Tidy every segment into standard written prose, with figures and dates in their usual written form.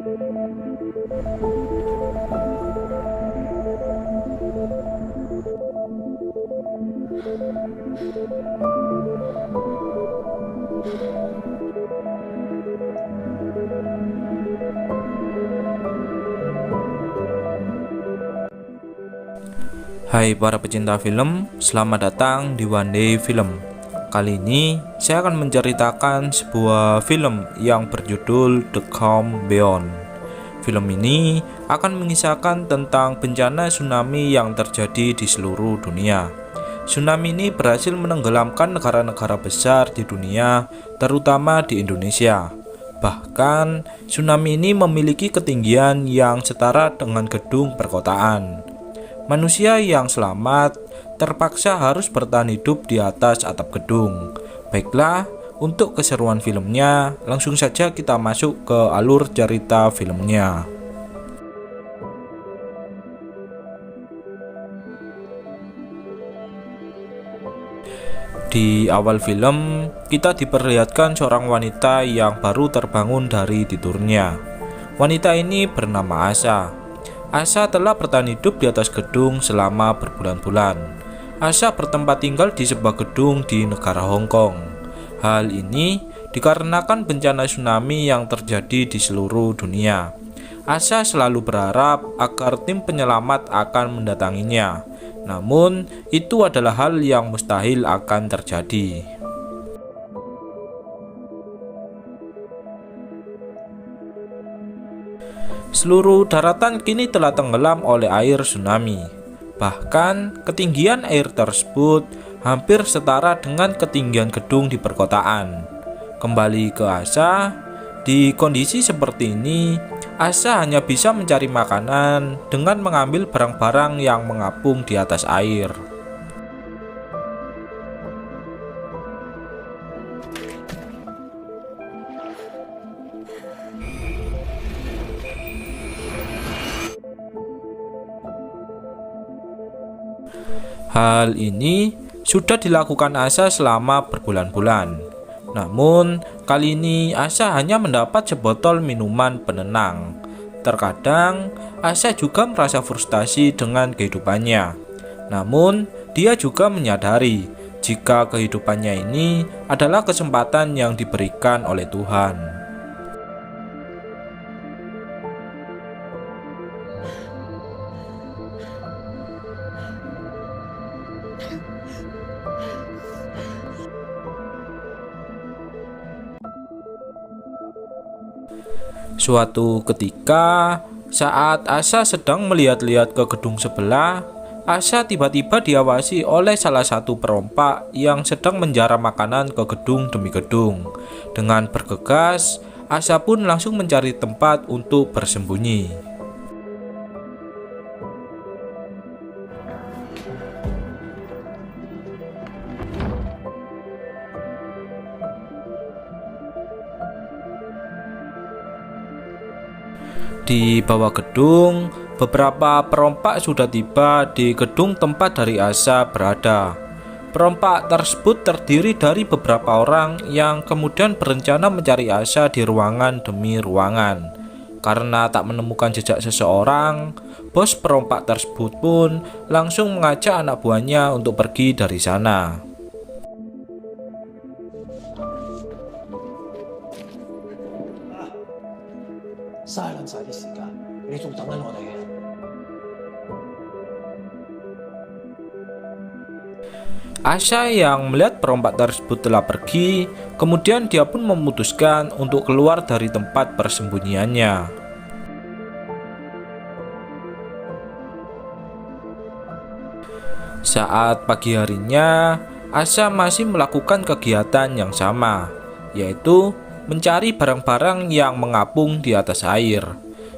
Hai para pecinta film, selamat datang di One Day Film. Kali ini saya akan menceritakan sebuah film yang berjudul The Calm Beyond. Film ini akan mengisahkan tentang bencana tsunami yang terjadi di seluruh dunia. Tsunami ini berhasil menenggelamkan negara-negara besar di dunia, terutama di Indonesia. Bahkan, tsunami ini memiliki ketinggian yang setara dengan gedung perkotaan. Manusia yang selamat terpaksa harus bertahan hidup di atas atap gedung. Baiklah, untuk keseruan filmnya, langsung saja kita masuk ke alur cerita filmnya. Di awal film, kita diperlihatkan seorang wanita yang baru terbangun dari tidurnya. Wanita ini bernama Asha. Asha telah bertahan hidup di atas gedung selama berbulan-bulan. Asha bertempat tinggal di sebuah gedung di negara Hong Kong. Hal ini dikarenakan bencana tsunami yang terjadi di seluruh dunia. Asha selalu berharap agar tim penyelamat akan mendatanginya. Namun, itu adalah hal yang mustahil akan terjadi. Seluruh daratan kini telah tenggelam oleh air tsunami. Bahkan, ketinggian air tersebut hampir setara dengan ketinggian gedung di perkotaan. Kembali ke Asha, di kondisi seperti ini, Asha hanya bisa mencari makanan dengan mengambil barang-barang yang mengapung di atas air. Hal ini sudah dilakukan Asha selama berbulan-bulan. Namun, kali ini Asha hanya mendapat sebotol minuman penenang. Terkadang, Asha juga merasa frustasi dengan kehidupannya. Namun, dia juga menyadari jika kehidupannya ini adalah kesempatan yang diberikan oleh Tuhan. Suatu ketika, saat Asha sedang melihat-lihat ke gedung sebelah, Asha tiba-tiba diawasi oleh salah satu perompak yang sedang menjarah makanan ke gedung demi gedung. Dengan bergegas, Asha pun langsung mencari tempat untuk bersembunyi. Di bawah gedung, beberapa perompak sudah tiba di gedung tempat dari Asha berada. Perompak tersebut terdiri dari beberapa orang yang kemudian berencana mencari Asha di ruangan demi ruangan. Karena tak menemukan jejak seseorang, bos perompak tersebut pun langsung mengajak anak buahnya untuk pergi dari sana. Asha yang melihat perompak tersebut telah pergi, kemudian dia pun memutuskan untuk keluar dari tempat persembunyiannya. Saat pagi harinya, Asha masih melakukan kegiatan yang sama, yaitu mencari barang-barang yang mengapung di atas air.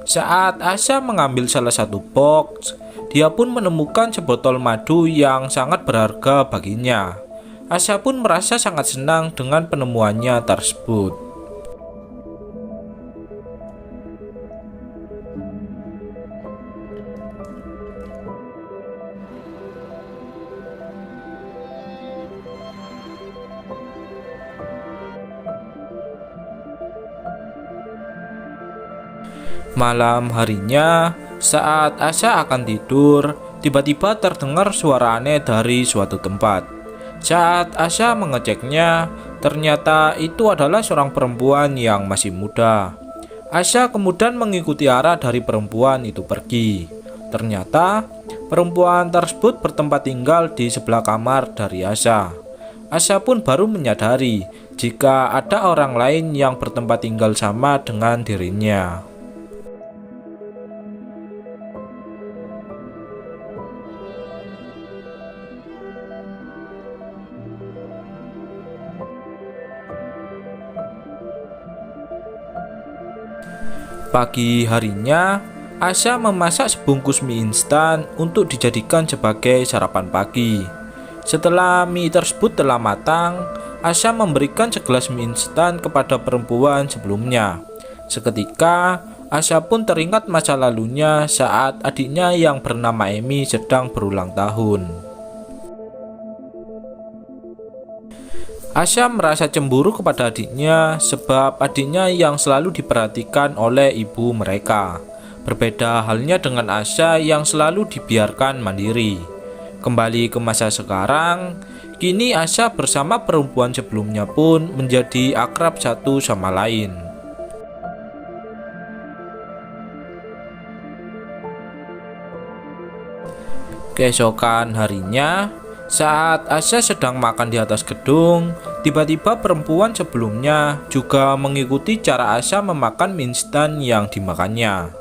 Saat Asha mengambil salah satu box, dia pun menemukan sebotol madu yang sangat berharga baginya. Asha pun merasa sangat senang dengan penemuannya tersebut. Malam harinya, saat Asya akan tidur, tiba-tiba terdengar suara aneh dari suatu tempat. Saat Asya mengeceknya, ternyata itu adalah seorang perempuan yang masih muda. Asya kemudian mengikuti arah dari perempuan itu pergi. Ternyata perempuan tersebut bertempat tinggal di sebelah kamar dari Asya. Asya pun baru menyadari jika ada orang lain yang bertempat tinggal sama dengan dirinya. Pagi harinya, Asya memasak sebungkus mie instan untuk dijadikan sebagai sarapan pagi. Setelah mie tersebut telah matang, Asya memberikan segelas mie instan kepada perempuan sebelumnya. Seketika, Asya pun teringat masa lalunya saat adiknya yang bernama Emi sedang berulang tahun. Asya merasa cemburu kepada adiknya sebab adiknya yang selalu diperhatikan oleh ibu mereka. Berbeda halnya dengan Asya yang selalu dibiarkan mandiri. Kembali ke masa sekarang, kini Asya bersama perempuan sebelumnya pun menjadi akrab satu sama lain. Keesokan harinya, saat Asya sedang makan di atas gedung, tiba-tiba perempuan sebelumnya juga mengikuti cara Asya memakan mie instan yang dimakannya.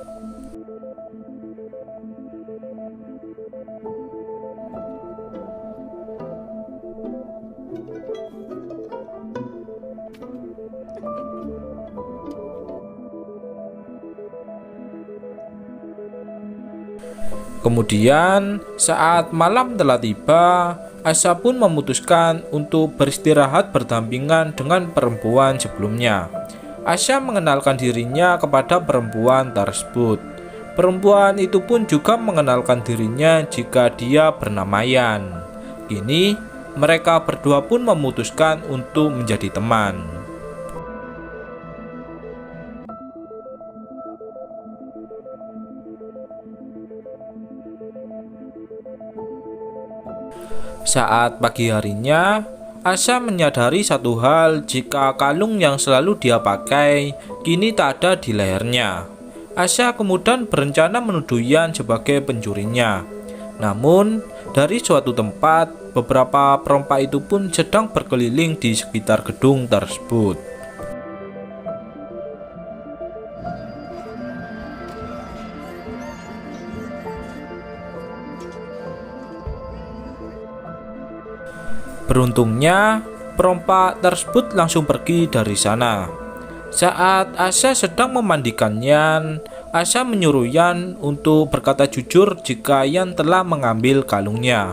Kemudian, saat malam telah tiba, Asya pun memutuskan untuk beristirahat berdampingan dengan perempuan sebelumnya. Asya mengenalkan dirinya kepada perempuan tersebut. Perempuan itu pun juga mengenalkan dirinya jika dia bernama Yan. Kini, mereka berdua pun memutuskan untuk menjadi teman. Saat pagi harinya, Asya menyadari satu hal jika kalung yang selalu dia pakai kini tak ada di lehernya. Asya kemudian berencana menuduh Yan sebagai pencurinya. Namun, dari suatu tempat, beberapa perompak itu pun sedang berkeliling di sekitar gedung tersebut. Beruntungnya, perompak tersebut langsung pergi dari sana. Saat Asya sedang memandikan Yan, Asya menyuruh Yan untuk berkata jujur jika Yan telah mengambil kalungnya.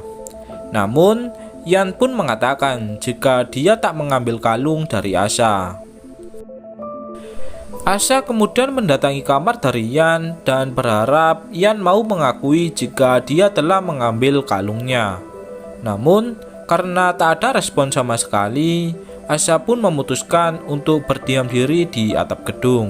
Namun, Yan pun mengatakan jika dia tak mengambil kalung dari Asya. Asya kemudian mendatangi kamar dari Yan dan berharap Yan mau mengakui jika dia telah mengambil kalungnya. Namun, karena tak ada respon sama sekali, Asya pun memutuskan untuk berdiam diri di atap gedung.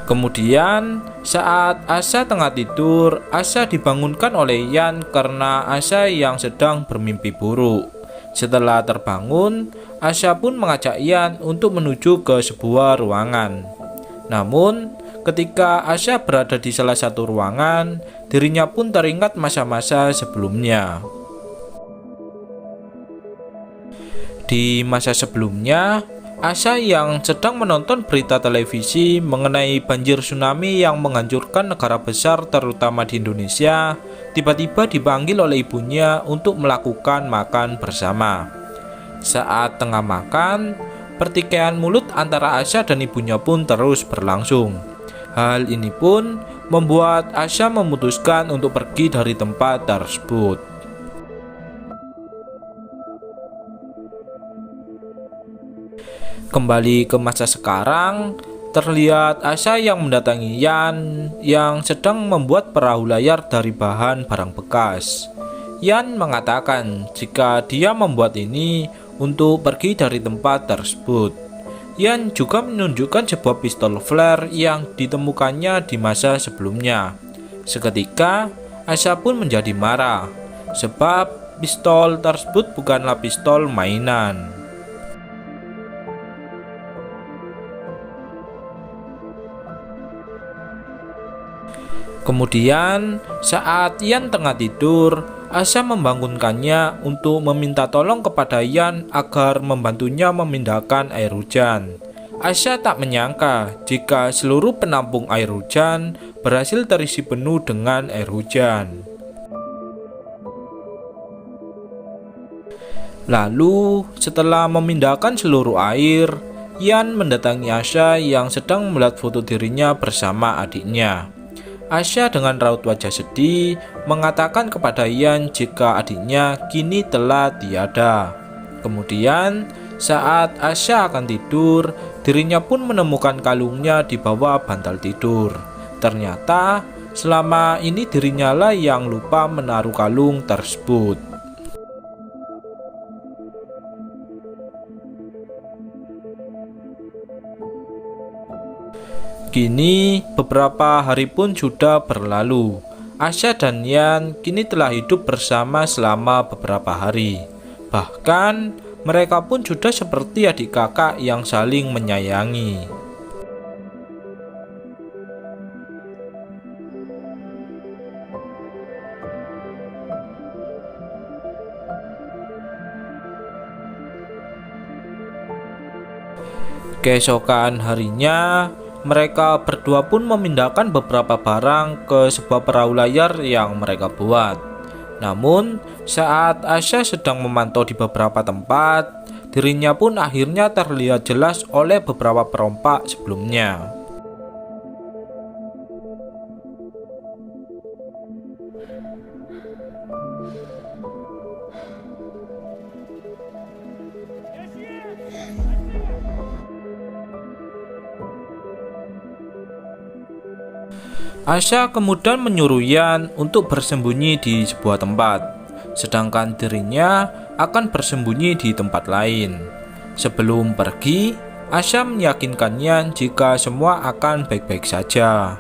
Kemudian, saat Asya tengah tidur, Asya dibangunkan oleh Yan karena Asya yang sedang bermimpi buruk. Setelah terbangun, Asya pun mengajak Yan untuk menuju ke sebuah ruangan. Namun, ketika Asya berada di salah satu ruangan, dirinya pun teringat masa-masa sebelumnya. Di masa sebelumnya, Asya yang sedang menonton berita televisi mengenai banjir tsunami yang menghancurkan negara besar terutama di Indonesia, tiba-tiba dipanggil oleh ibunya untuk melakukan makan bersama. Saat tengah makan, pertikaian mulut antara Asya dan ibunya pun terus berlangsung. Hal ini pun membuat Asya memutuskan untuk pergi dari tempat tersebut. Kembali ke masa sekarang, terlihat Asya yang mendatangi Yan yang sedang membuat perahu layar dari bahan barang bekas. Yan mengatakan jika dia membuat ini untuk pergi dari tempat tersebut. Yan juga menunjukkan sebuah pistol flare yang ditemukannya di masa sebelumnya. Seketika, Asha pun menjadi marah, sebab pistol tersebut bukanlah pistol mainan. Kemudian, saat Yan tengah tidur, Asha membangunkannya untuk meminta tolong kepada Yan agar membantunya memindahkan air hujan. Asha tak menyangka jika seluruh penampung air hujan berhasil terisi penuh dengan air hujan. Lalu, setelah memindahkan seluruh air, Yan mendatangi Asha yang sedang melihat foto dirinya bersama adiknya. Asha dengan raut wajah sedih mengatakan kepada Yan jika adiknya kini telah tiada. Kemudian saat Asha akan tidur, dirinya pun menemukan kalungnya di bawah bantal tidur. Ternyata selama ini dirinya lah yang lupa menaruh kalung tersebut. Kini beberapa hari pun sudah berlalu. Asha dan Yan kini telah hidup bersama selama beberapa hari. Bahkan mereka pun sudah seperti adik kakak yang saling menyayangi. Keesokan harinya, mereka berdua pun memindahkan beberapa barang ke sebuah perahu layar yang mereka buat. Namun, saat Asha sedang memantau di beberapa tempat, dirinya pun akhirnya terlihat jelas oleh beberapa perompak sebelumnya. Asha kemudian menyuruh Yan untuk bersembunyi di sebuah tempat, sedangkan dirinya akan bersembunyi di tempat lain. Sebelum pergi, Asha meyakinkan Yan jika semua akan baik-baik saja.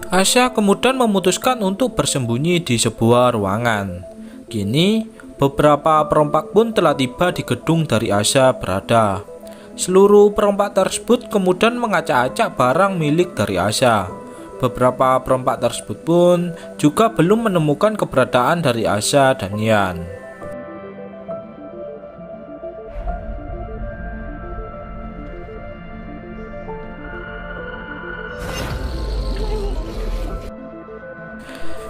Asha kemudian memutuskan untuk bersembunyi di sebuah ruangan. Kini, beberapa perompak pun telah tiba di gedung dari Asha berada. Seluruh perompak tersebut kemudian mengacak-acak barang milik dari Asha. Beberapa perompak tersebut pun juga belum menemukan keberadaan dari Asha dan Yan.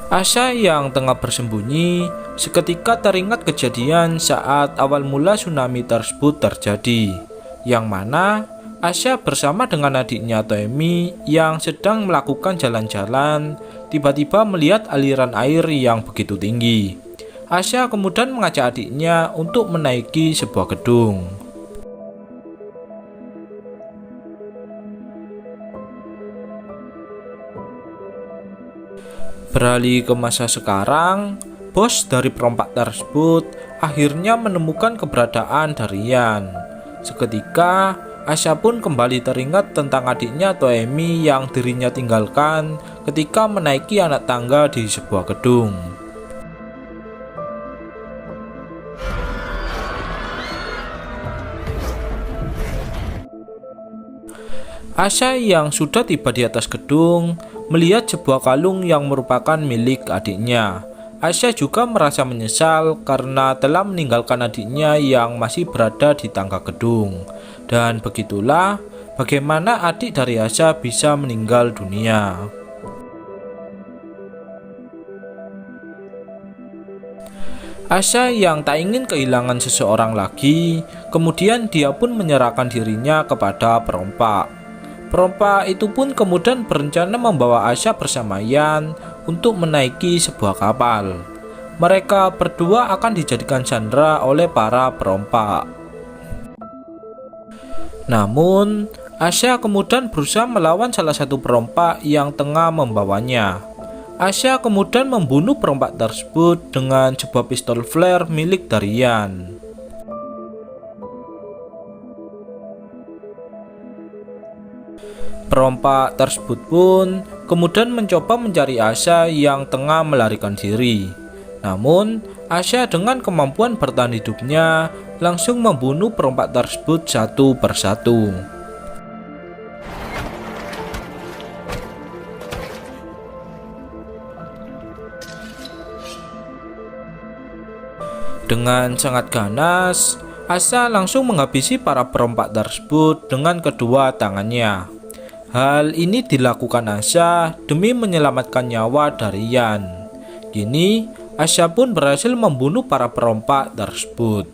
Asha yang tengah bersembunyi seketika teringat kejadian saat awal mula tsunami tersebut terjadi, yang mana Asha bersama dengan adiknya Toemi yang sedang melakukan jalan-jalan tiba-tiba melihat aliran air yang begitu tinggi. Asha kemudian mengajak adiknya untuk menaiki sebuah gedung. Beralih ke masa sekarang, bos dari perompak tersebut akhirnya menemukan keberadaan dari Yan. Seketika, Asha pun kembali teringat tentang adiknya Toemi yang dirinya tinggalkan ketika menaiki anak tangga di sebuah gedung. Asha yang sudah tiba di atas gedung melihat sebuah kalung yang merupakan milik adiknya. Asha juga merasa menyesal karena telah meninggalkan adiknya yang masih berada di tangga gedung. Dan begitulah bagaimana adik dari Asha bisa meninggal dunia. Asha yang tak ingin kehilangan seseorang lagi, kemudian dia pun menyerahkan dirinya kepada perompak. Perompak itu pun kemudian berencana membawa Asha bersama Yan untuk menaiki sebuah kapal. mereka berdua akan dijadikan sandera oleh para perompak. Namun, Asya kemudian berusaha melawan salah satu perompak yang tengah membawanya. Asya kemudian membunuh perompak tersebut dengan sebuah pistol flare milik dari Yan. Perompak tersebut pun kemudian mencoba mencari Asya yang tengah melarikan diri. Namun, Asya dengan kemampuan bertahan hidupnya langsung membunuh perompak tersebut satu persatu. Dengan sangat ganas, Asya langsung menghabisi para perompak tersebut dengan kedua tangannya. Hal ini dilakukan Asya demi menyelamatkan nyawa dari Yan. Kini, Asya pun berhasil membunuh para perompak tersebut.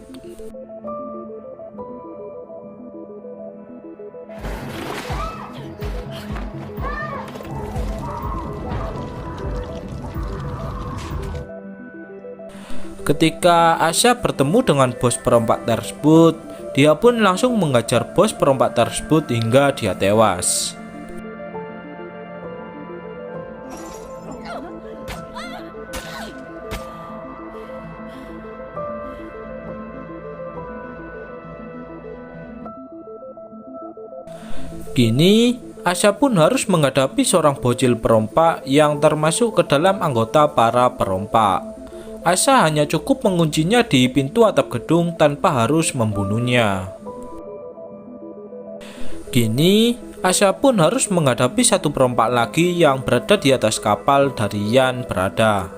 Ketika Asya bertemu dengan bos perompak tersebut, dia pun langsung mengajar bos perompak tersebut hingga dia tewas. Kini, Asya pun harus menghadapi seorang bocil perompak yang termasuk ke dalam anggota para perompak. Asya hanya cukup menguncinya di pintu atap gedung tanpa harus membunuhnya. Kini, Asya pun harus menghadapi satu perompak lagi yang berada di atas kapal dari Yan berada.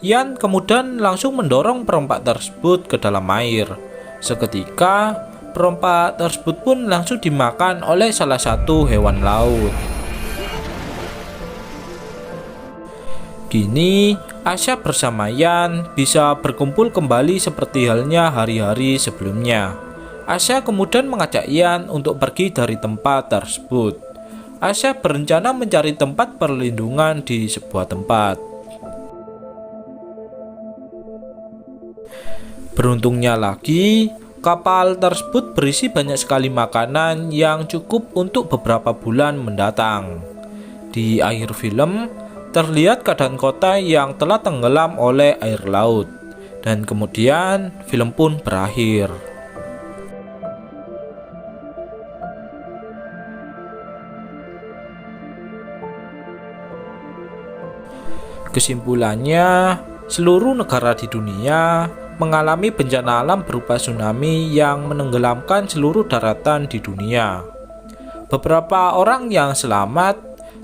Yan kemudian langsung mendorong perompak tersebut ke dalam air. Seketika, perompak tersebut pun langsung dimakan oleh salah satu hewan laut. Kini, Asya bersama Yan bisa berkumpul kembali seperti halnya hari-hari sebelumnya. Asya kemudian mengajak Yan untuk pergi dari tempat tersebut. Asya berencana mencari tempat perlindungan di sebuah tempat. Beruntungnya lagi, kapal tersebut berisi banyak sekali makanan yang cukup untuk beberapa bulan mendatang. Di akhir film, terlihat keadaan kota yang telah tenggelam oleh air laut. Dan kemudian, film pun berakhir. Kesimpulannya, seluruh negara di dunia mengalami bencana alam berupa tsunami yang menenggelamkan seluruh daratan di dunia. Beberapa orang yang selamat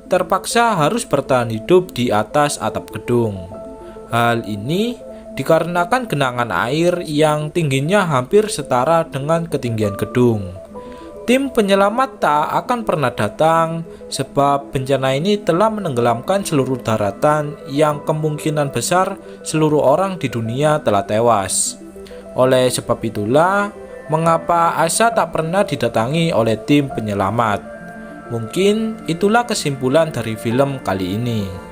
terpaksa harus bertahan hidup di atas atap gedung. Hal ini dikarenakan genangan air yang tingginya hampir setara dengan ketinggian gedung. Tim penyelamat tak akan pernah datang sebab bencana ini telah menenggelamkan seluruh daratan yang kemungkinan besar seluruh orang di dunia telah tewas. Oleh sebab itulah, mengapa Asya tak pernah didatangi oleh tim penyelamat. Mungkin itulah kesimpulan dari film kali ini.